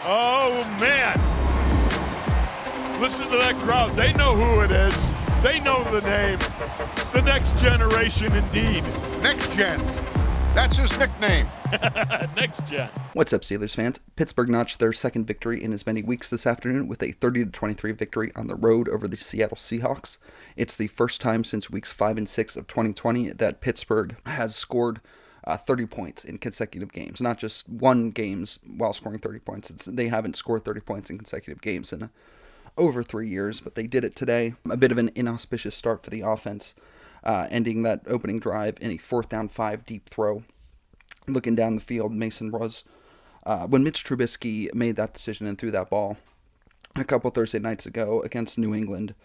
Oh, man. Listen to that crowd. They know who it is. They know the name. The next generation, indeed. Next Gen. That's his nickname. Next Gen. What's up, Steelers fans? Pittsburgh notched their second victory in as many weeks this afternoon with a 30-23 victory on the road over the Seattle Seahawks. It's the first time since weeks 5 and 6 of 2020 that Pittsburgh has scored 30 points in consecutive games. Not just won games while scoring 30 points. They haven't scored 30 points in consecutive games in over 3 years, but they did it today. A bit of an inauspicious start for the offense, ending that opening drive in a 4th down 5 deep throw. Looking down the field, Mason was, when Mitch Trubisky made that decision and threw that ball a couple Thursday nights ago against New England,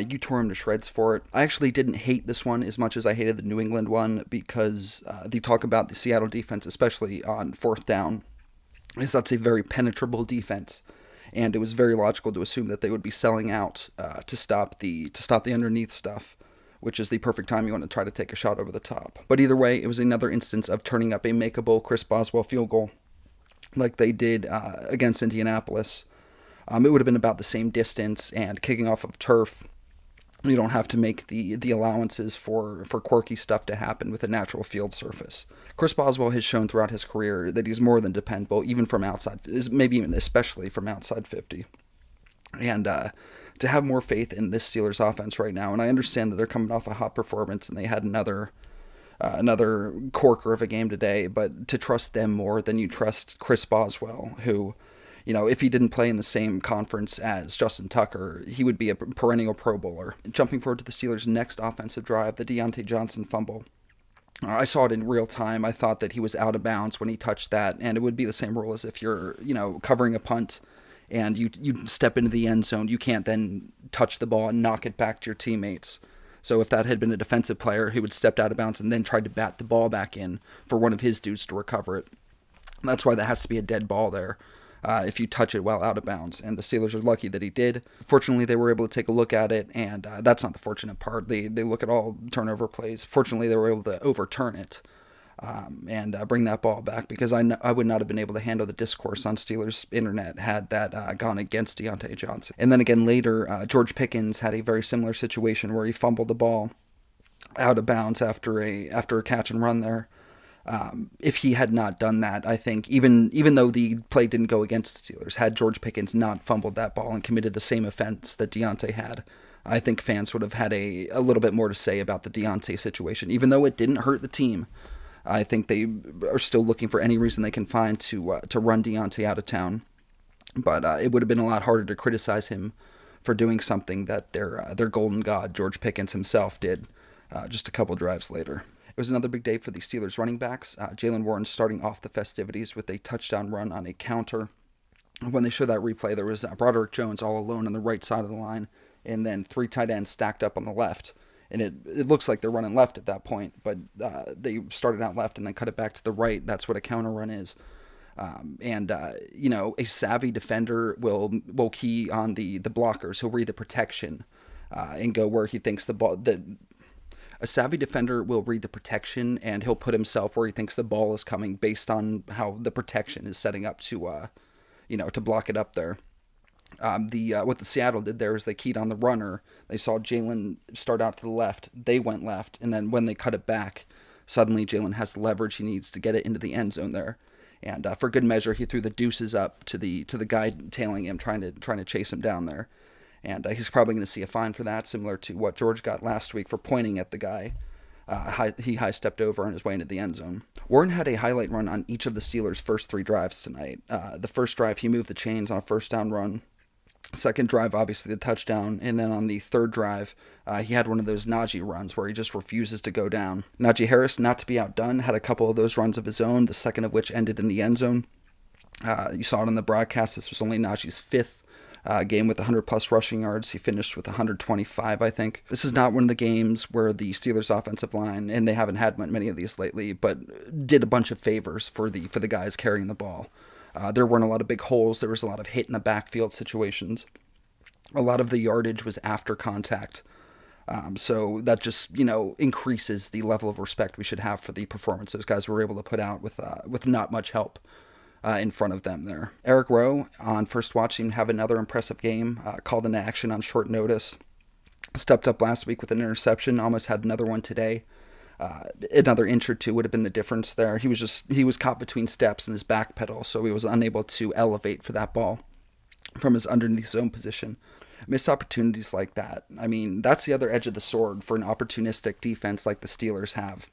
you tore him to shreds for it. I actually didn't hate this one as much as I hated the New England one because they talk about the Seattle defense, especially on 4th down, is that's a very penetrable defense. And it was very logical to assume that they would be selling out to stop the underneath stuff, which is the perfect time you want to try to take a shot over the top. But either way, it was another instance of turning up a makeable Chris Boswell field goal like they did against Indianapolis. It would have been about the same distance, and kicking off of turf, you don't have to make the allowances for quirky stuff to happen with a natural field surface. Chris Boswell has shown throughout his career that he's more than dependable, even from outside, maybe even especially from outside 50. And to have more faith in this Steelers offense right now, and I understand that they're coming off a hot performance and they had another corker of a game today, but to trust them more than you trust Chris Boswell, who, you know, if he didn't play in the same conference as Justin Tucker, he would be a perennial Pro Bowler. Jumping forward to the Steelers' next offensive drive, the Deontay Johnson fumble. I saw it in real time. I thought that he was out of bounds when he touched that, and it would be the same rule as if you're, covering a punt and you step into the end zone. You can't then touch the ball and knock it back to your teammates. So if that had been a defensive player, he would stepped out of bounds and then tried to bat the ball back in for one of his dudes to recover it. That's why that has to be a dead ball there. If you touch it while out of bounds. And the Steelers are lucky that he did. Fortunately, they were able to take a look at it, and that's not the fortunate part. They look at all turnover plays. Fortunately, they were able to overturn it and bring that ball back, because I would not have been able to handle the discourse on Steelers internet had that gone against Deontay Johnson. And then again later, George Pickens had a very similar situation where he fumbled the ball out of bounds after a catch and run there. If he had not done that, I think, even though the play didn't go against the Steelers, had George Pickens not fumbled that ball and committed the same offense that Deontay had, I think fans would have had a little bit more to say about the Deontay situation. Even though it didn't hurt the team, I think they are still looking for any reason they can find to run Deontay out of town. But it would have been a lot harder to criticize him for doing something that their golden god, George Pickens himself, did just a couple drives later. It was another big day for the Steelers running backs. Jaylen Warren starting off the festivities with a touchdown run on a counter. When they showed that replay, there was Broderick Jones all alone on the right side of the line, and then 3 tight ends stacked up on the left. And it looks like they're running left at that point, but they started out left and then cut it back to the right. That's what a counter run is. A savvy defender will key on the blockers. He'll read the protection and go where he thinks the ball... A savvy defender will read the protection, and he'll put himself where he thinks the ball is coming based on how the protection is setting up to block it up there. What the Seattle did there is they keyed on the runner. They saw Jaylen start out to the left. They went left, and then when they cut it back, suddenly Jaylen has the leverage he needs to get it into the end zone there. And for good measure, he threw the deuces up to the guy tailing him, trying to chase him down there. And he's probably going to see a fine for that, similar to what George got last week for pointing at the guy. He high-stepped over on his way into the end zone. Warren had a highlight run on each of the Steelers' first 3 drives tonight. The first drive, he moved the chains on a first down run. Second drive, obviously the touchdown. And then on the third drive, he had one of those Najee runs where he just refuses to go down. Najee Harris, not to be outdone, had a couple of those runs of his own, the second of which ended in the end zone. You saw it on the broadcast. This was only Najee's 5th game with 100-plus rushing yards. He finished with 125, I think. This is not one of the games where the Steelers' offensive line, and they haven't had many of these lately, but did a bunch of favors for the guys carrying the ball. There weren't a lot of big holes. There was a lot of hit in the backfield situations. A lot of the yardage was after contact. So that just, increases the level of respect we should have for the performance those guys were able to put out with not much help. in front of them there. Eric Rowe, on first watch, seemed to have another impressive game, called into action on short notice. Stepped up last week with an interception, almost had another one today. Another inch or two would have been the difference there. He was caught between steps in his back pedal, so he was unable to elevate for that ball from his underneath zone position. Missed opportunities like that. I mean, that's the other edge of the sword for an opportunistic defense like the Steelers have.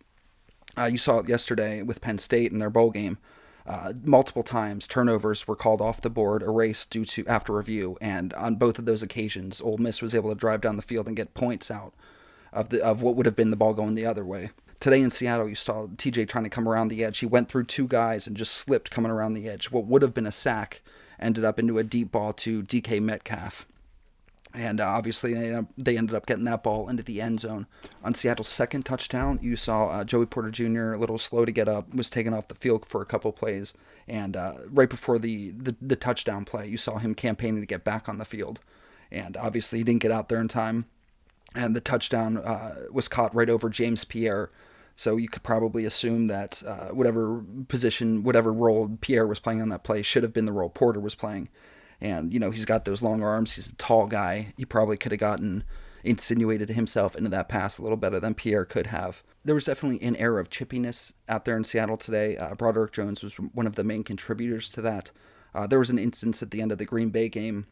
You saw it yesterday with Penn State in their bowl game. Multiple times, turnovers were called off the board, erased due to after review, and on both of those occasions, Ole Miss was able to drive down the field and get points out of what would have been the ball going the other way. Today in Seattle, you saw TJ trying to come around the edge. He went through two guys and just slipped coming around the edge. What would have been a sack ended up into a deep ball to DK Metcalf. And obviously, they ended up getting that ball into the end zone. On Seattle's second touchdown, you saw Joey Porter Jr., a little slow to get up, was taken off the field for a couple plays. And right before the touchdown play, you saw him campaigning to get back on the field. And obviously, he didn't get out there in time. And the touchdown was caught right over James Pierre. So you could probably assume that whatever position, whatever role Pierre was playing on that play should have been the role Porter was playing. And, he's got those long arms. He's a tall guy. He probably could have insinuated himself into that pass a little better than Pierre could have. There was definitely an air of chippiness out there in Seattle today. Broderick Jones was one of the main contributors to that. There was an instance at the end of the Green Bay game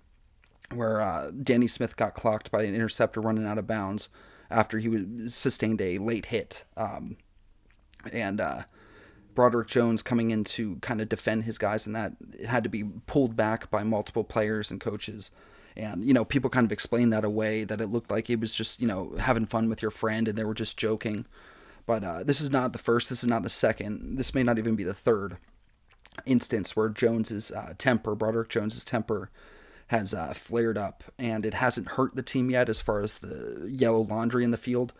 where Danny Smith got clocked by an interceptor running out of bounds after he sustained a late hit. And Broderick Jones coming in to kind of defend his guys, and that it had to be pulled back by multiple players and coaches. And, people kind of explained that away, that it looked like it was just, having fun with your friend and they were just joking. But this is not the first, this is not the second, this may not even be the third instance where Broderick Jones's temper has flared up, and it hasn't hurt the team yet as far as the yellow laundry in the field.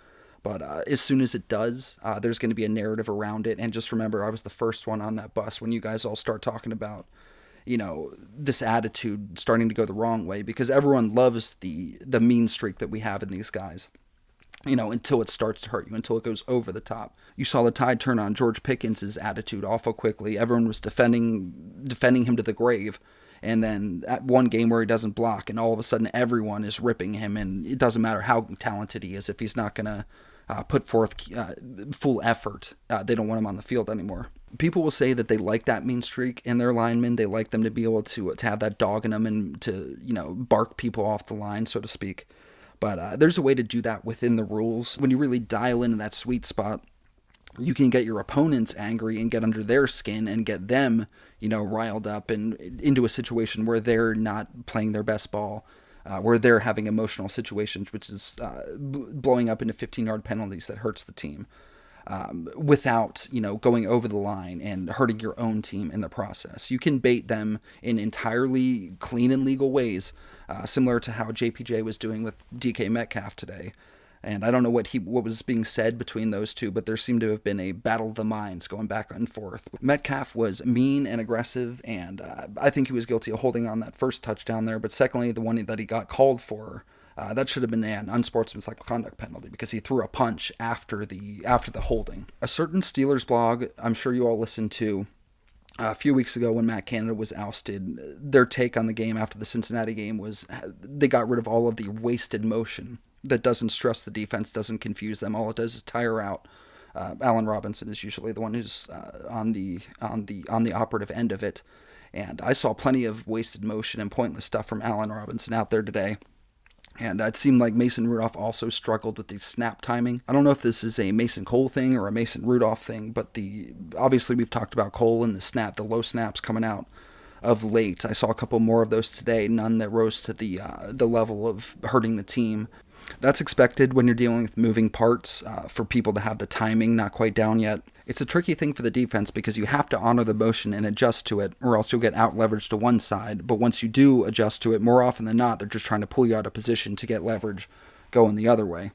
But as soon as it does, there's going to be a narrative around it. And just remember, I was the first one on that bus when you guys all start talking about, this attitude starting to go the wrong way, because everyone loves the mean streak that we have in these guys, until it starts to hurt you, until it goes over the top. You saw the tide turn on George Pickens' attitude awful quickly. Everyone was defending him to the grave. And then at one game where he doesn't block, and all of a sudden everyone is ripping him, and it doesn't matter how talented he is. If he's not going to put forth full effort, they don't want him on the field anymore. People will say that they like that mean streak in their linemen. They like them to be able to have that dog in them and to, bark people off the line, so to speak. But there's a way to do that within the rules. When you really dial into that sweet spot, you can get your opponents angry and get under their skin and get them, riled up and into a situation where they're not playing their best ball, where they're having emotional situations, which is blowing up into 15-yard penalties that hurts the team, without, going over the line and hurting your own team in the process. You can bait them in entirely clean and legal ways, similar to how JPJ was doing with DK Metcalf today. And I don't know what was being said between those two, but there seemed to have been a battle of the minds going back and forth. Metcalf was mean and aggressive, and I think he was guilty of holding on that first touchdown there. But secondly, the one that he got called for, that should have been an unsportsmanlike conduct penalty, because he threw a punch after the holding. A certain Steelers blog, I'm sure you all listened to, a few weeks ago when Matt Canada was ousted, their take on the game after the Cincinnati game was they got rid of all of the wasted motion that doesn't stress the defense, doesn't confuse them. All it does is tire out. Allen Robinson is usually the one who's on the operative end of it. And I saw plenty of wasted motion and pointless stuff from Allen Robinson out there today. And it seemed like Mason Rudolph also struggled with the snap timing. I don't know if this is a Mason Cole thing or a Mason Rudolph thing, but obviously we've talked about Cole and the low snaps coming out of late. I saw a couple more of those today, none that rose to the level of hurting the team. That's expected when you're dealing with moving parts, for people to have the timing not quite down yet. It's a tricky thing for the defense because you have to honor the motion and adjust to it, or else you'll get out leveraged to one side. But once you do adjust to it, more often than not, they're just trying to pull you out of position to get leverage going the other way.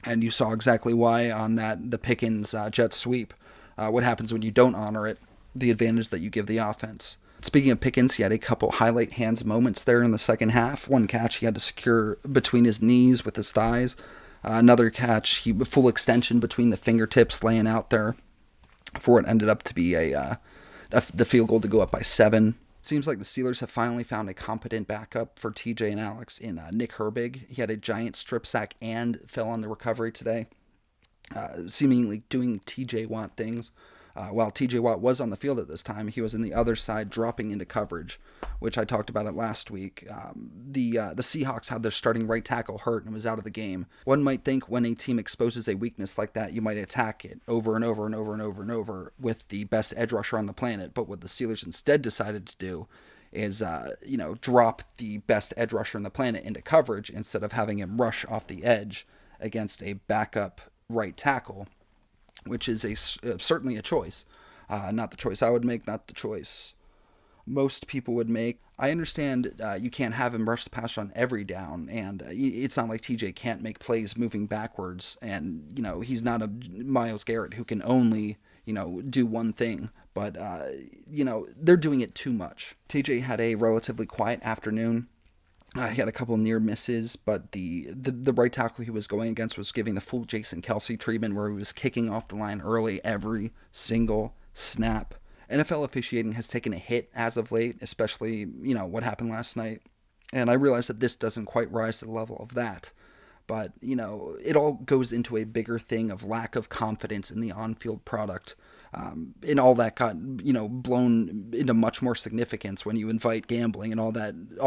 And you saw exactly why on the Pickens jet sweep. What happens when you don't honor it, the advantage that you give the offense. Speaking of Pickens, he had a couple highlight hands moments there in the second half. One catch he had to secure between his knees with his thighs. Another catch, full extension between the fingertips laying out there before it ended up to be a the field goal to go up by 7. Seems like the Steelers have finally found a competent backup for TJ and Alex in Nick Herbig. He had a giant strip sack and fell on the recovery today, seemingly doing TJ Watt things. While TJ Watt was on the field at this time, he was in the other side dropping into coverage, which I talked about it last week. The Seahawks had their starting right tackle hurt and was out of the game. One might think when a team exposes a weakness like that, you might attack it over and over and over and over and over with the best edge rusher on the planet. But what the Steelers instead decided to do is, drop the best edge rusher on the planet into coverage instead of having him rush off the edge against a backup right tackle, which is certainly a choice. Not the choice I would make, not the choice most people would make. I understand you can't have him rush the passer on every down, and it's not like TJ can't make plays moving backwards, and, he's not a Myles Garrett who can only, do one thing. But, they're doing it too much. TJ had a relatively quiet afternoon. He had a couple near misses, but the right tackle he was going against was giving the full Jason Kelce treatment, where he was kicking off the line early every single snap. NFL officiating has taken a hit as of late, especially, what happened last night. And I realize that this doesn't quite rise to the level of that. But, it all goes into a bigger thing of lack of confidence in the on-field product. And all that got, blown into much more significance when you invite gambling and all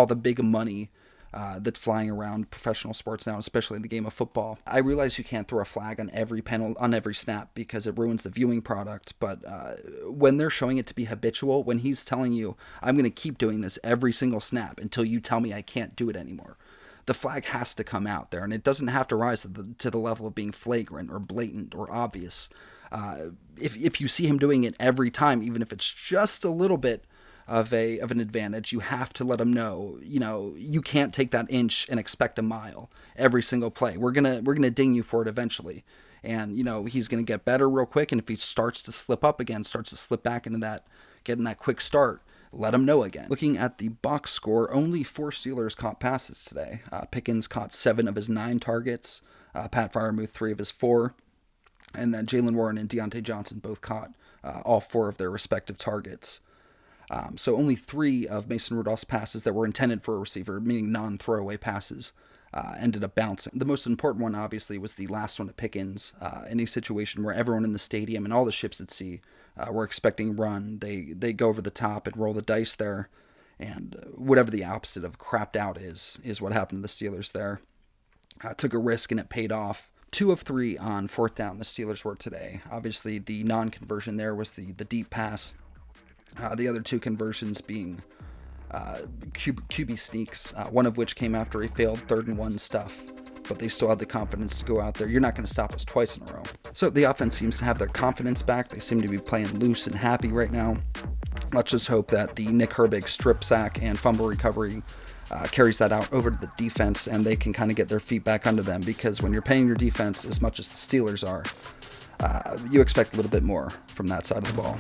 the big money that's flying around professional sports now, especially in the game of football. I realize you can't throw a flag on every snap because it ruins the viewing product, but when they're showing it to be habitual, when he's telling you, I'm going to keep doing this every single snap until you tell me I can't do it anymore, the flag has to come out there, and it doesn't have to rise to the level of being flagrant or blatant or obvious. If you see him doing it every time, even if it's just a little bit of an advantage, you have to let him know, you can't take that inch and expect a mile every single play. We're gonna ding you for it eventually. And, he's gonna get better real quick, and if he starts to slip up again, starts to slip back into that, getting that quick start, let him know again. Looking at the box score, only 4 Steelers caught passes today. Pickens caught 7 of his 9 targets. Pat Freiermuth 3 of his 4. And then Jaylen Warren and Deontay Johnson both caught all 4 of their respective targets. So only 3 of Mason Rudolph's passes that were intended for a receiver, meaning non-throwaway passes, ended up bouncing. The most important one, obviously, was the last one to Pickens. In a situation where everyone in the stadium and all the ships at sea were expecting run, they go over the top and roll the dice there. And whatever the opposite of crapped out is what happened to the Steelers there. Took a risk and it paid off. 2 of 3 on 4th down the Steelers were today. Obviously, the non-conversion there was the deep pass. The other 2 conversions being QB sneaks, one of which came after a failed 3rd and 1 stuff, but they still had the confidence to go out there. You're not going to stop us twice in a row. So the offense seems to have their confidence back. They seem to be playing loose and happy right now. Let's just hope that the Nick Herbig strip sack and fumble recovery carries that out over to the defense, and they can kind of get their feet back under them, because when you're paying your defense as much as the Steelers are, you expect a little bit more from that side of the ball.